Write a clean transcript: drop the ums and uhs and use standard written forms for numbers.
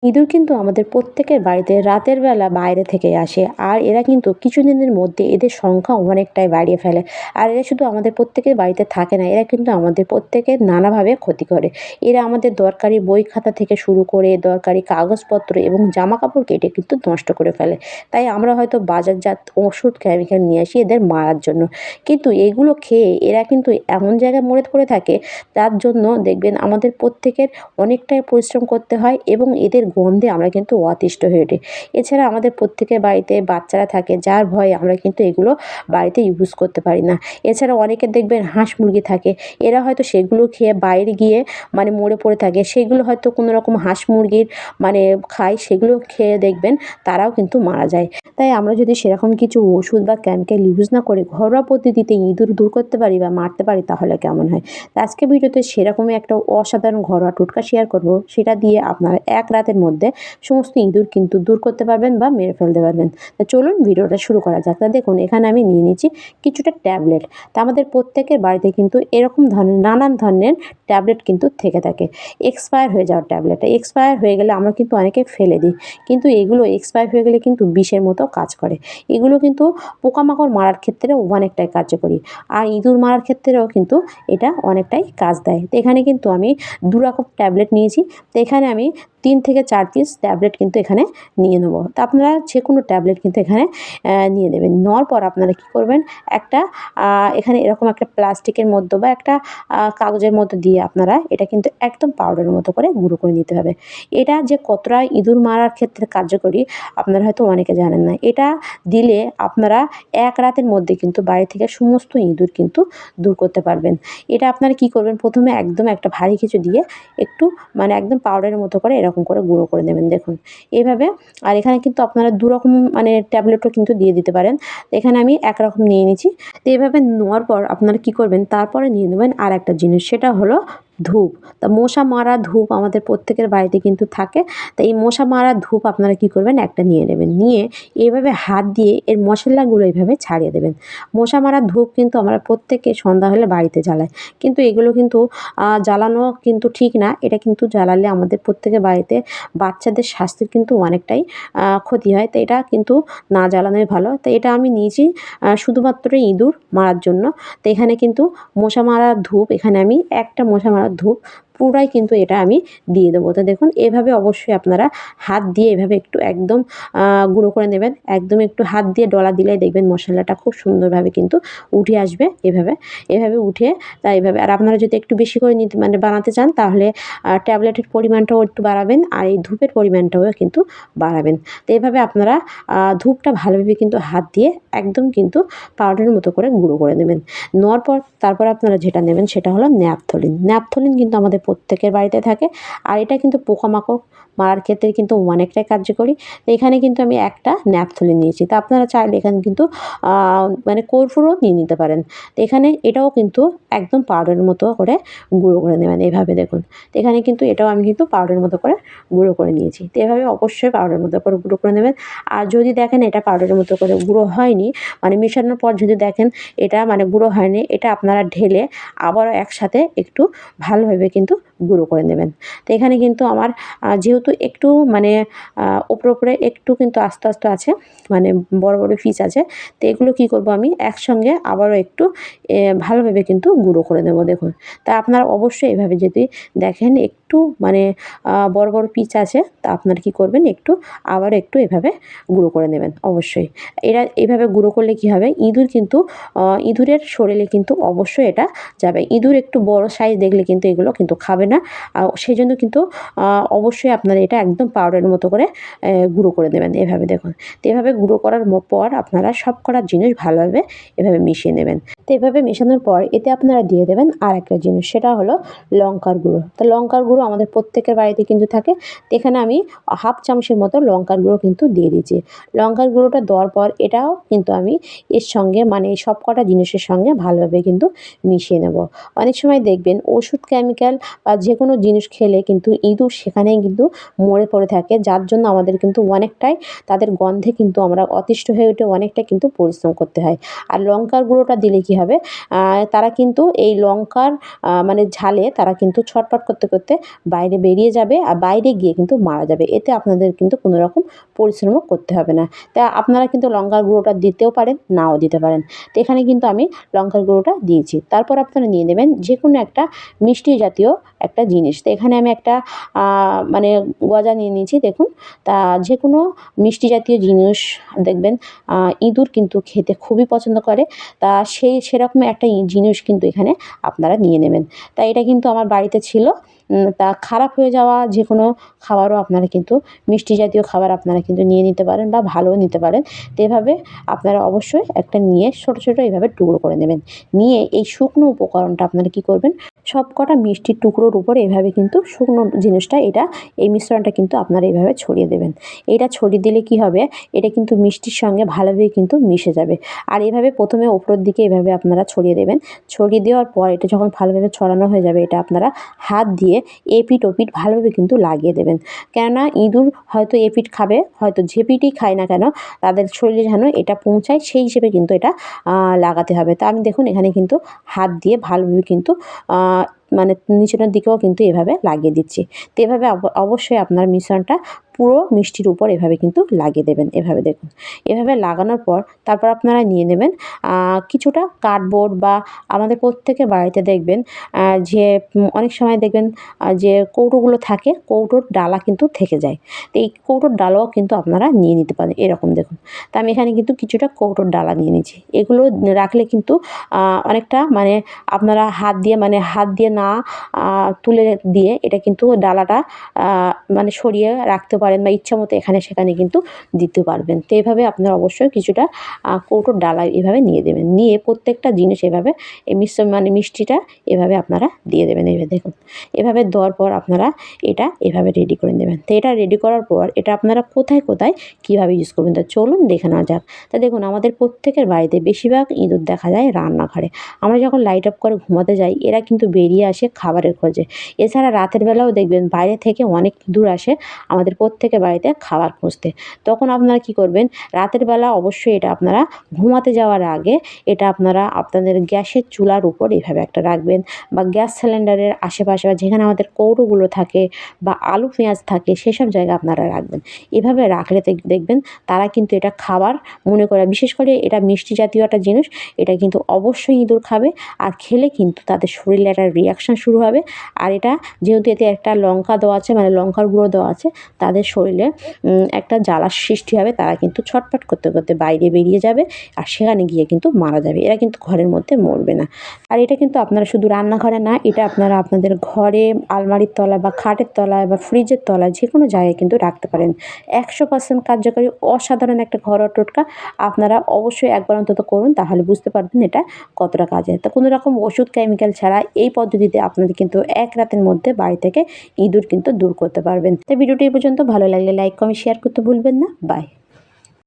ইঁদুর কিন্তু আমাদের প্রত্যেকের বাড়িতে রাতের বেলা বাইরে থেকে আসে, আর এরা কিন্তু কিছুদিনের মধ্যে এদের সংখ্যা অনেকটাই বাড়িয়ে ফেলে। আর এরা শুধু আমাদের প্রত্যেকের বাড়িতে থাকে না, এরা কিন্তু আমাদের প্রত্যেকের নানাভাবে ক্ষতি করে। এরা আমাদের দরকারি বই খাতা থেকে শুরু করে দরকারি কাগজপত্র এবং জামাকাপড় কেটে কিন্তু নষ্ট করে ফেলে। তাই আমরা হয়তো বাজারজাত ওষুধ কেমিক্যাল নিয়ে আসি এদের মারার জন্য, কিন্তু এগুলো খেয়ে এরা কিন্তু এমন জায়গায় মরে পড়ে থাকে, তার জন্য দেখবেন আমাদের প্রত্যেকের অনেকটাই পরিশ্রম করতে হয় এবং এদের গন্ধে আমরা কিন্তু অতিষ্ঠ হয়ে উঠি। এছাড়া আমাদের প্রত্যেকের বাড়িতে বাচ্চারা থাকে, যার ভয়ে আমরা কিন্তু এগুলো বাড়িতে ইউজ করতে পারি না। এছাড়া অনেকের দেখবেন হাঁস মুরগি থাকে, এরা হয়তো সেগুলো খেয়ে বাইরে গিয়ে মানে মরে পড়ে থাকে। সেগুলো হয়তো কোনো রকম হাঁস মুরগির মানে খায়, সেগুলো খেয়ে দেখবেন তারাও কিন্তু মারা যায়। তাই আমরা যদি সেরকম কিছু ওষুধ বা কেমিক্যাল ইউজ না করে ঘরোয়া পদ্ধতিতে ইঁদুর দূর করতে পারি বা মারতে পারি, তাহলে কেমন হয়? তো আজকে ভিডিওতে সেরকমই একটা অসাধারণ ঘরোয়া টোটকা শেয়ার করব, সেটা দিয়ে আপনারা এক রাতের মধ্যে সমস্ত ইঁদুর কিন্তু দূর করতে পারবেন বা মেরে ফেলতে পারবেন। তো চলুন ভিডিওটা শুরু করা যাক। তা দেখুন, এখানে আমি নিয়ে নিচ্ছি কিছুটা ট্যাবলেট। তা আমাদের প্রত্যেকের বাড়িতে কিন্তু এরকম ধরনের নানান ধরনের ট্যাবলেট কিন্তু থেকে থাকে। এক্সপায়ার হয়ে যাওয়ার ট্যাবলেট, এক্সপায়ার হয়ে গেলে আমরা কিন্তু অনেকে ফেলে দিই, কিন্তু এগুলো এক্সপায়ার হয়ে গেলে কিন্তু বিষের মতো কাজ করে। এগুলো কিন্তু পোকামাকড় মারার ক্ষেত্রেও অনেকটাই কার্যকরী, আর ইঁদুর মারার ক্ষেত্রেও কিন্তু এটা অনেকটাই কাজ দেয়। তো এখানে কিন্তু আমি 2 রকম ট্যাবলেট নিয়েছি। তো এখানে আমি 3 থেকে 4 পিস ট্যাবলেট কিন্তু এখানে নিয়ে নেব। তো আপনারা যেকোনো ট্যাবলেট কিন্তু এখানে নিয়ে নেবেন। নেওয়ার পর আপনারা কী করবেন, একটা এখানে এরকম একটা প্লাস্টিকের মধ্যে বা একটা কাগজের মধ্যে দিয়ে আপনারা এটা কিন্তু একদম পাউডারের মতো করে গুঁড়ো করে নিতে হবে। এটা যে কতটা ইঁদুর মারার ক্ষেত্রে কার্যকরী আপনারা হয়তো অনেকে জানেন না। এটা দিলে আপনারা এক রাতের মধ্যে কিন্তু বাড়ি থেকে সমস্ত ইঁদুর কিন্তু দূর করতে পারবেন। এটা আপনারা কী করবেন, প্রথমে একদম একটা ভারী কিছু দিয়ে একটু মানে একদম পাউডারের মতো করে এরকম করে গুঁড়ো করে নেবেন, দেখুন এভাবে। আর এখানে কিন্তু আপনারা 2 রকম মানে ট্যাবলেটও কিন্তু দিয়ে দিতে পারেন। এখানে আমি এক রকম নিয়ে নিচ্ছি। তো এভাবে নেওয়ার পর আপনারা কী করবেন, তারপরে নিয়ে নেবেন আরেকটা জিনিস, সেটা হলো ধূপ। তা মশা মারা ধূপ আমাদের প্রত্যেকের বাড়িতে কিন্তু থাকে। তো এই মশা মারা ধূপ আপনারা কী করবেন, একটা নিয়ে নেবেন। নিয়ে এভাবে হাত দিয়ে এর মশলাগুলো এভাবে ছাড়িয়ে দেবেন। মশা মারা ধূপ কিন্তু আমরা প্রত্যেকে সন্ধ্যা হলে বাড়িতে জ্বালাই, কিন্তু এগুলো কিন্তু জ্বালানো কিন্তু ঠিক না। এটা কিন্তু জ্বালালে আমাদের প্রত্যেকের বাড়িতে বাচ্চাদের স্বাস্থ্যের কিন্তু অনেকটাই ক্ষতি হয়। তো এটা কিন্তু না জ্বালানোই ভালো। তো এটা আমি নিয়েছি শুধুমাত্র ইঁদুর মারার জন্য। তো এখানে কিন্তু মশা মারার ধূপ, এখানে আমি একটা মশা মারার ধূপ পুরাই কিন্তু এটা আমি দিয়ে দেবো। তো দেখুন এভাবে অবশ্যই আপনারা হাত দিয়ে এভাবে একটু একদম গুঁড়ো করে নেবেন। একদম একটু হাত দিয়ে ডলা দিলেই দেখবেন মশলাটা খুব সুন্দরভাবে কিন্তু উঠে আসবে এভাবে। এভাবে উঠে তা এভাবে, আর আপনারা যদি একটু বেশি করে নিতে মানে বানাতে চান, তাহলে ট্যাবলেটের পরিমাণটাও একটু বাড়াবেন, আর এই ধূপের পরিমাণটাও কিন্তু বাড়াবেন। তো এভাবে আপনারা ধূপটা ভালোভাবে কিন্তু হাত দিয়ে একদম কিন্তু পাউডারের মতো করে গুঁড়ো করে নেবেন। নেওয়ার পর তারপর আপনারা যেটা নেবেন সেটা হলো ন্যাপথলিন। ন্যাপথলিন কিন্তু আমাদের প্রত্যেকের বাড়িতে থাকে, আর এটা কিন্তু পোকামাকড় মারার ক্ষেত্রে কিন্তু অনেকটাই কার্যকরী। তো এখানে কিন্তু আমি একটা ন্যাপথলিন নিয়েছি। তো আপনারা চাইলে এখানে কিন্তু মানে কর্পূরও নিয়ে নিতে পারেন। তো এখানে এটাও কিন্তু একদম পাউডারের মতো করে গুঁড়ো করে নেবেন, এভাবে দেখুন। তো এখানে কিন্তু এটাও আমি কিন্তু পাউডারের মতো করে গুঁড়ো করে নিয়েছি। তো এভাবে অবশ্যই পাউডারের মতো করে গুঁড়ো করে নেবেন। আর যদি দেখেন এটা পাউডারের মতো করে গুঁড়ো হয়নি, মানে মেশানোর পর যদি দেখেন এটা মানে গুঁড়ো হয়নি, এটা আপনারা ঢেলে আবারও একসাথে একটু ভালোভাবে কিন্তু গুঁড়ো করে নেবেন। তো এখানে কিন্তু আমার যেহেতু একটু মানে উপরে একটু কিন্তু আস্তে আস্তে আছে, মানে বড় বড় পিস আছে। তো এগুলো কী করব, আমি একসঙ্গে আবারও একটু ভালোভাবে কিন্তু গুঁড়ো করে নেব, দেখুন। তা আপনারা অবশ্যই এভাবে যদি দেখেন একটু মানে বড় বড় পিস আছে, তা আপনারা কী করবেন, একটু আবার একটু এভাবে গুঁড়ো করে নেবেন অবশ্যই। এরা এভাবে গুঁড়ো করলে কী হবে, ইঁদুর কিন্তু ইঁদুরের শরীরে কিন্তু অবশ্যই এটা যাবে। ইঁদুর একটু বড় সাইজ দেখলে কিন্তু এগুলো কিন্তু খাবে না। সেই জন্য কিন্তু অবশ্যই আপনারা এটা একদম পাউডারের মতো করে গুঁড়ো করে নেবেন, এভাবে দেখুন। তো এভাবে গুঁড়ো করার পর আপনারা সব কটা জিনিস ভালোভাবে এভাবে মিশিয়ে নেবেন। তো এভাবে মেশানোর পর এতে আপনারা দিয়ে দেবেন আর একটা জিনিস, সেটা হলো লঙ্কার গুঁড়ো। তো লঙ্কার গুঁড়ো আমাদের প্রত্যেকের বাড়িতে কিন্তু থাকে। তো এখানে আমি হাফ চামচের মতো লঙ্কার গুঁড়ো কিন্তু দিয়ে দিয়েছি। লঙ্কার গুঁড়োটা দেওয়ার পর এটাও কিন্তু আমি এর সঙ্গে মানে সব কটা জিনিসের সঙ্গে ভালোভাবে কিন্তু মিশিয়ে নেব। অনেক সময় দেখবেন ওষুধ কেমিক্যাল বা যে কোনো জিনিস খেলে কিন্তু ইঁদুর সেখানেই কিন্তু মরে পড়ে থাকে, যার জন্য আমাদের কিন্তু অনেকটাই তাদের গন্ধে কিন্তু আমরা অতিষ্ঠ হয়ে উঠে অনেকটা কিন্তু পরিশ্রম করতে হয়। আর লঙ্কার গুঁড়োটা দিলে কি হবে, তারা কিন্তু এই লঙ্কার মানে ঝালে তারা কিন্তু ছটফট করতে করতে বাইরে বেরিয়ে যাবে আর বাইরে গিয়ে কিন্তু মারা যাবে। এতে আপনাদের কিন্তু কোনো রকম পরিশ্রমও করতে হবে না। তা আপনারা কিন্তু লঙ্কার গুঁড়োটা দিতেও পারেন, নাও দিতে পারেন। তো এখানে কিন্তু আমি লঙ্কার গুঁড়োটা দিয়েছি। তারপর আপনারা নিয়ে নেবেন যে কোনো একটা মিষ্টি জাতীয় একটা জিনিস। তো এখানে আমি একটা মানে গজা নিয়ে নিয়েছি দেখুন। তা যে কোনো মিষ্টি জাতীয় জিনিস দেখবেন ইঁদুর কিন্তু খেতে খুবই পছন্দ করে। তা সেরকম একটা জিনিস কিন্তু এখানে আপনারা নিয়ে নেবেন। তা এটা কিন্তু আমার বাড়িতে ছিল। তা খারাপ হয়ে যাওয়া যে কোনো খাবারও আপনারা কিন্তু মিষ্টি জাতীয় খাবার আপনারা কিন্তু নিয়ে নিতে পারেন বা ভালোও নিতে পারেন। তো এভাবে আপনারা অবশ্যই একটা নিয়ে ছোটো ছোটো এভাবে টুকরো করে নেবেন। নিয়ে এই শুকনো উপকরণটা আপনারা কী করবেন, সবকটা মিষ্টির টুকরোর উপরে এভাবে কিন্তু শুকনো জিনিসটা এই মিশ্রণটা কিন্তু আপনারা এইভাবে ছড়িয়ে দেবেন। এটা ছড়িয়ে দিলে কি হবে, এটা কিন্তু মিষ্টির সঙ্গে ভালোভাবে কিন্তু মিশে যাবে। আর এভাবে প্রথমে ওপরের দিকে এভাবে আপনারা ছড়িয়ে দেবেন। ছড়িয়ে দেওয়ার পর এটা যখন ভালোভাবে ছড়ানো হয়ে যাবে, এটা আপনারা হাত দিয়ে এপিঠ ওপিঠ ভালোভাবে কিন্তু লাগিয়ে দেবেন। কেননা ইঁদুর হয়তো এপিঠ খাবে, হয়তো যে পিঠই খায় না কেন তাদের শরীরে যেন এটা পৌঁছায় সেই হিসেবে কিন্তু এটা লাগাতে হবে। তা আমি দেখুন এখানে কিন্তু হাত দিয়ে ভালোভাবে কিন্তু মানে নিচের দিকেও কিন্তু এভাবে লাগিয়ে দিচ্ছি। তো এভাবে অবশ্যই আপনার মিশ্রণটা পুরো মিষ্টির উপর এভাবে কিন্তু লাগিয়ে দেবেন। এভাবে দেখুন, এভাবে লাগানোর পর তারপর আপনারা নিয়ে নেবেন কিছুটা কার্ডবোর্ড বা আমাদের প্রত্যেকের বাড়িতে দেখবেন যে অনেক সময় দেখবেন যে কৌটোগুলো থাকে, কৌটোর ডালা কিন্তু থেকে যায়। তো এই কৌটোর ডালাও কিন্তু আপনারা নিয়ে নিতে পারেন এরকম দেখুন। তা আমি এখানে কিন্তু কিছুটা কৌটোর ডালা নিয়ে নিচ্ছি। এগুলো রাখলে কিন্তু অনেকটা মানে আপনারা হাত দিয়ে না তুলে দিয়ে এটা কিন্তু ডালাটা মানে সরিয়ে রাখতে পারেন বা ইচ্ছামতো এখানে সেখানে কিন্তু দিতে পারবেন। তো এভাবে আপনারা অবশ্যই কিছুটা কৌটোর ডালা এভাবে নিয়ে দেবেন। নিয়ে প্রত্যেকটা জিনিস এভাবে এই মিষ্টিটা এভাবে আপনারা দিয়ে দেবেন। এইভাবে দেখুন, এভাবে দেওয়ার পর আপনারা এটা এভাবে রেডি করে নেবেন। তো এটা রেডি করার পর এটা আপনারা কোথায় কীভাবে ইউজ করবেন, তা চলুন দেখে নেওয়া যাক। তা দেখুন আমাদের প্রত্যেকের বাড়িতে বেশিরভাগ ইঁদুর দেখা যায় রান্নাঘরে। আমরা যখন লাইট অফ করে ঘুমাতে যাই এরা কিন্তু বেরিয়ে আসে খাবারের খোঁজে। এছাড়া রাতের বেলাও দেখবেন বাইরে থেকে অনেক ইঁদুর আসে আমাদের প্রত্যেকের বাড়িতে খাবার খুঁজতে। তখন আপনারা কী করবেন, রাতের বেলা অবশ্যই এটা আপনারা ঘুমাতে যাওয়ার আগে এটা আপনারা আপনাদের গ্যাসের চুলার উপর এভাবে একটা রাখবেন বা গ্যাস সিলিন্ডারের আশেপাশে বা যেখানে আমাদের কৌটোগুলো থাকে বা আলু পেঁয়াজ থাকে সেসব জায়গায় আপনারা রাখবেন। এভাবে রাখলে দেখবেন তারা কিন্তু এটা খাবার মনে করে, বিশেষ করে এটা মিষ্টি জাতীয় একটা জিনিস, এটা কিন্তু অবশ্যই ইঁদুর খাবে। আর খেলে কিন্তু তাদের শরীরে একটা রিঅ্যাকশন শুরু হবে। আর এটা যেহেতু এতে একটা লঙ্কা দেওয়া আছে, মানে লঙ্কার গুঁড়ো দেওয়া আছে, তাদের শরীরে একটা জ্বালার সৃষ্টি হবে। তারা কিন্তু ছটফট করতে করতে বাইরে বেরিয়ে যাবে আর সেখানে গিয়ে কিন্তু মারা যাবে। এরা কিন্তু ঘরের মধ্যে মরবে না। আর এটা কিন্তু আপনারা শুধু রান্নাঘরে না, এটা আপনারা আপনাদের ঘরে আলমারির তলায় বা খাটের তলায় বা ফ্রিজের তলায় যে কোনো জায়গায় কিন্তু রাখতে পারেন। 100% কার্যকরী অসাধারণ একটা ঘরোয়া টোটকা। আপনারা অবশ্যই একবার অন্তত করুন, তাহলে বুঝতে পারবেন এটা কতটা কাজের। তো কোনো রকম ওষুধ কেমিক্যাল ছাড়া এই পদ্ধতিতে আপনাদের কিন্তু এক রাতের মধ্যে বাড়ি থেকে ইঁদুর কিন্তু দূর করতে পারবেন। তো ভিডিওটি এই পর্যন্ত। ভালো লাগলে লাইক কমেন্ট শেয়ার করতে ভুলবেন না। বাই।